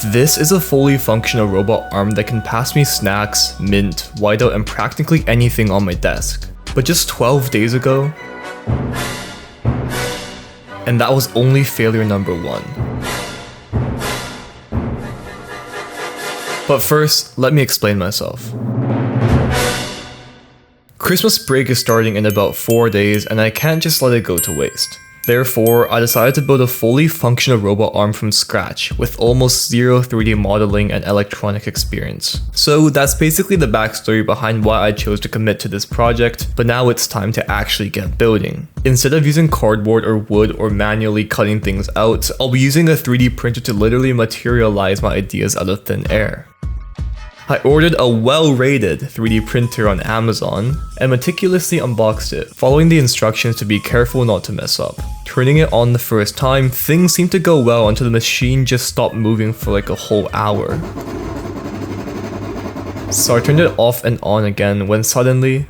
This is a fully functional robot arm that can pass me snacks, mint, whiteout, and practically anything on my desk. But just 12 days ago, and that was only failure number 1. But first, let me explain myself. Christmas break is starting in about 4 days and I can't just let it go to waste. Therefore, I decided to build a fully functional robot arm from scratch with almost zero 3D modeling and electronic experience. So that's basically the backstory behind why I chose to commit to this project, but now it's time to actually get building. Instead of using cardboard or wood or manually cutting things out, I'll be using a 3D printer to literally materialize my ideas out of thin air. I ordered a well-rated 3D printer on Amazon and meticulously unboxed it, following the instructions to be careful not to mess up. Turning it on the first time, things seemed to go well until the machine just stopped moving for like a whole hour. So I turned it off and on again when suddenly...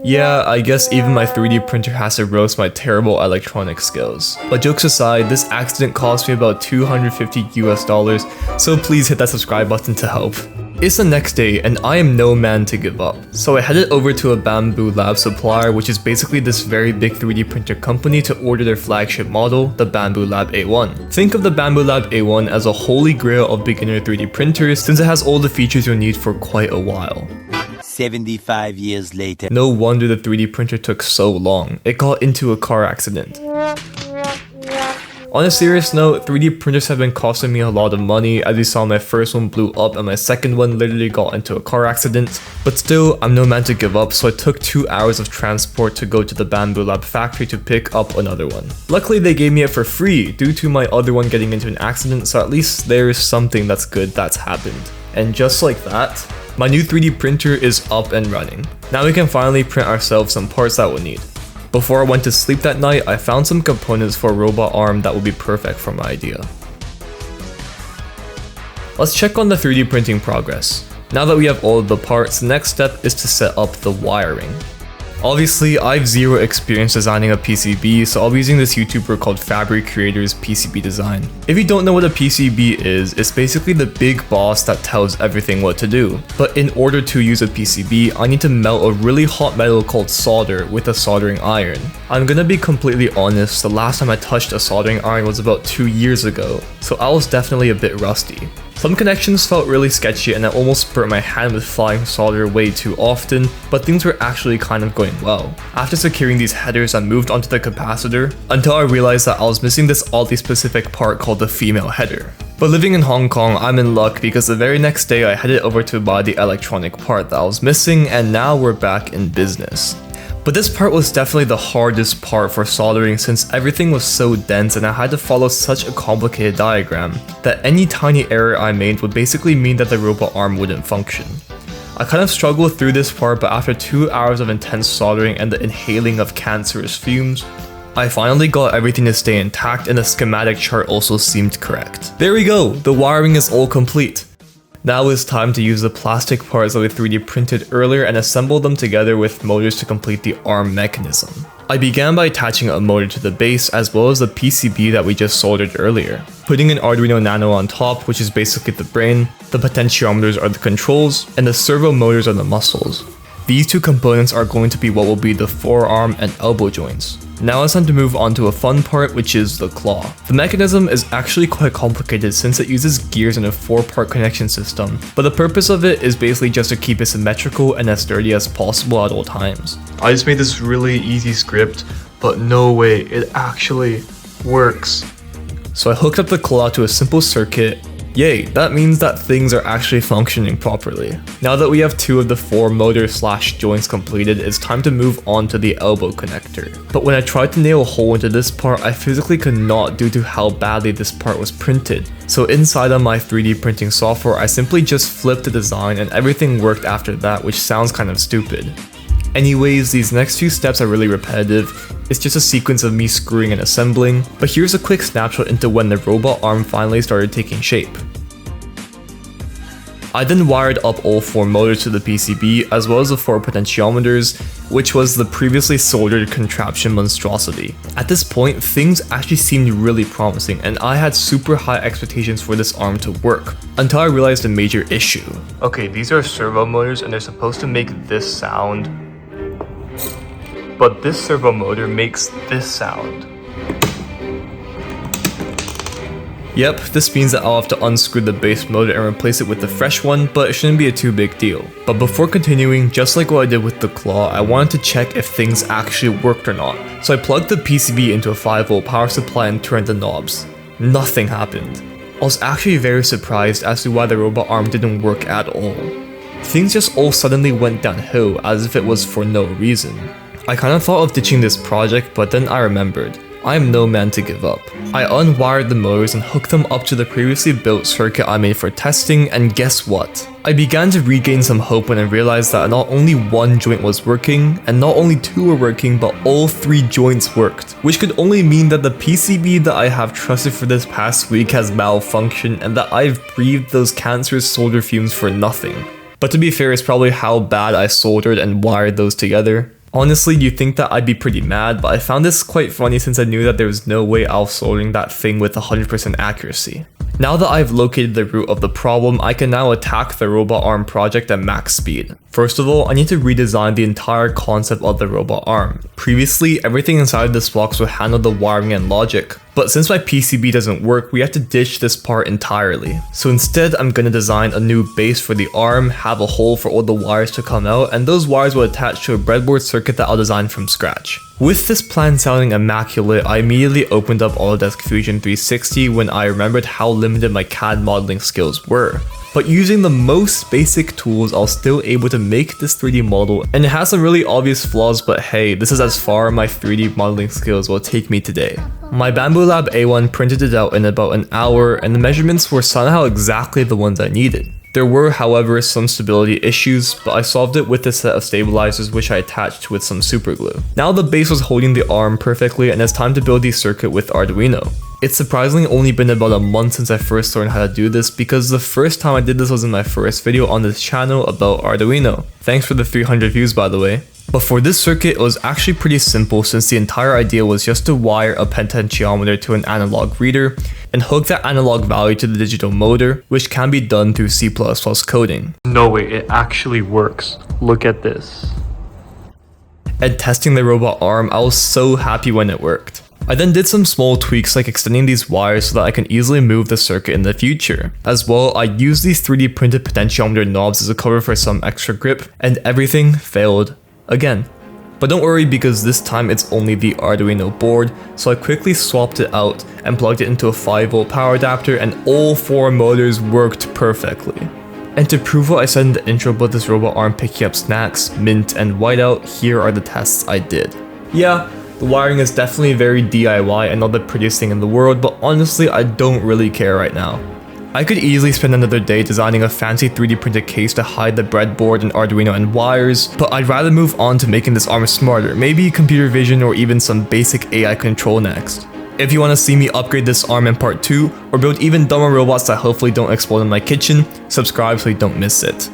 Yeah, I guess even my 3D printer has to roast my terrible electronic skills. But jokes aside, this accident cost me about $250 US, so please hit that subscribe button to help. It's the next day and I am no man to give up. So I headed over to a Bamboo Lab supplier, which is basically this very big 3D printer company, to order their flagship model, the Bamboo Lab A1. Think of the Bamboo Lab A1 as a holy grail of beginner 3D printers since it has all the features you'll need for quite a while. 75 years later. No wonder the 3D printer took so long. It got into a car accident. On a serious note, 3D printers have been costing me a lot of money. As you saw, my first one blew up and my second one literally got into a car accident. But still, I'm no man to give up, so I took 2 hours of transport to go to the Bamboo Lab factory to pick up another one. Luckily, they gave me it for free due to my other one getting into an accident, so at least there's something that's good that's happened. And just like that, my new 3D printer is up and running. Now we can finally print ourselves some parts that we'll need. Before I went to sleep that night, I found some components for a robot arm that would be perfect for my idea. Let's check on the 3D printing progress. Now that we have all of the parts, the next step is to set up the wiring. Obviously, I have zero experience designing a PCB, so I'll be using this YouTuber called Fabric Creator's PCB design. If you don't know what a PCB is, it's basically the big boss that tells everything what to do. But in order to use a PCB, I need to melt a really hot metal called solder with a soldering iron. I'm gonna be completely honest, the last time I touched a soldering iron was about 2 years ago, so I was definitely a bit rusty. Some connections felt really sketchy and I almost burnt my hand with flying solder way too often, but things were actually kind of going well. After securing these headers, I moved onto the capacitor until I realized that I was missing this oddly specific part called the female header. But living in Hong Kong, I'm in luck because the very next day I headed over to buy the electronic part that I was missing, and now we're back in business. But this part was definitely the hardest part for soldering since everything was so dense and I had to follow such a complicated diagram that any tiny error I made would basically mean that the robot arm wouldn't function. I kind of struggled through this part, but after 2 hours of intense soldering and the inhaling of cancerous fumes, I finally got everything to stay intact and the schematic chart also seemed correct. There we go, the wiring is all complete. Now it's time to use the plastic parts that we 3D printed earlier and assemble them together with motors to complete the arm mechanism. I began by attaching a motor to the base as well as the PCB that we just soldered earlier. Putting an Arduino Nano on top, which is basically the brain, the potentiometers are the controls, and the servo motors are the muscles. These two components are going to be what will be the forearm and elbow joints. Now it's time to move on to a fun part, which is the claw. The mechanism is actually quite complicated since it uses gears in a 4-part connection system, but the purpose of it is basically just to keep it symmetrical and as sturdy as possible at all times. I just made this really easy script, but no way, it actually works. So I hooked up the claw to a simple circuit. Yay, that means that things are actually functioning properly. Now that we have 2 of the 4 motor/joints completed, it's time to move on to the elbow connector. But when I tried to nail a hole into this part, I physically could not due to how badly this part was printed. So inside of my 3D printing software, I simply just flipped the design and everything worked after that, which sounds kind of stupid. Anyways, these next few steps are really repetitive. It's just a sequence of me screwing and assembling, but here's a quick snapshot into when the robot arm finally started taking shape. I then wired up all 4 motors to the PCB as well as the 4 potentiometers, which was the previously soldered contraption monstrosity. At this point, things actually seemed really promising and I had super high expectations for this arm to work, until I realized a major issue. Okay, these are servo motors and they're supposed to make this sound, but this servo motor makes this sound. Yep, this means that I'll have to unscrew the base motor and replace it with the fresh one, but it shouldn't be a too big deal. But before continuing, just like what I did with the claw, I wanted to check if things actually worked or not. So I plugged the PCB into a 5V power supply and turned the knobs. Nothing happened. I was actually very surprised as to why the robot arm didn't work at all. Things just all suddenly went downhill as if it was for no reason. I kind of thought of ditching this project, but then I remembered. I am no man to give up. I unwired the motors and hooked them up to the previously built circuit I made for testing, and guess what? I began to regain some hope when I realized that not only one joint was working, and not only 2 were working, but all 3 joints worked, which could only mean that the PCB that I have trusted for this past week has malfunctioned and that I've breathed those cancerous solder fumes for nothing. But to be fair, it's probably how bad I soldered and wired those together. Honestly, you'd think that I'd be pretty mad, but I found this quite funny since I knew that there was no way I was soldering that thing with 100% accuracy. Now that I've located the root of the problem, I can now attack the robot arm project at max speed. First of all, I need to redesign the entire concept of the robot arm. Previously, everything inside this box would handle the wiring and logic, but since my PCB doesn't work, we have to ditch this part entirely. So instead, I'm gonna design a new base for the arm, have a hole for all the wires to come out, and those wires will attach to a breadboard circuit that I'll design from scratch. With this plan sounding immaculate, I immediately opened up Autodesk Fusion 360 when I remembered how limited my CAD modeling skills were. But using the most basic tools, I was still able to make this 3D model, and it has some really obvious flaws, but hey, this is as far my 3D modeling skills will take me today. My Bamboo Lab A1 printed it out in about an hour, and the measurements were somehow exactly the ones I needed. There were, however, some stability issues, but I solved it with a set of stabilizers which I attached with some super glue. Now the base was holding the arm perfectly, and it's time to build the circuit with Arduino. It's surprisingly only been about a month since I first learned how to do this, because the first time I did this was in my first video on this channel about Arduino. Thanks for the 300 views, by the way. But for this circuit, it was actually pretty simple since the entire idea was just to wire a potentiometer to an analog reader and hook that analog value to the digital motor, which can be done through C++ coding. No way, it actually works. Look at this. And testing the robot arm, I was so happy when it worked. I then did some small tweaks like extending these wires so that I can easily move the circuit in the future. As well, I used these 3D printed potentiometer knobs as a cover for some extra grip, and everything failed again. But don't worry, because this time it's only the Arduino board, so I quickly swapped it out and plugged it into a 5V power adapter, and all 4 motors worked perfectly. And to prove what I said in the intro about this robot arm picking up snacks, mint, and whiteout, here are the tests I did. Yeah, the wiring is definitely very DIY and not the prettiest thing in the world, but honestly I don't really care right now. I could easily spend another day designing a fancy 3D printed case to hide the breadboard and Arduino and wires, but I'd rather move on to making this arm smarter, maybe computer vision or even some basic AI control next. If you want to see me upgrade this arm in part 2, or build even dumber robots that hopefully don't explode in my kitchen, subscribe so you don't miss it.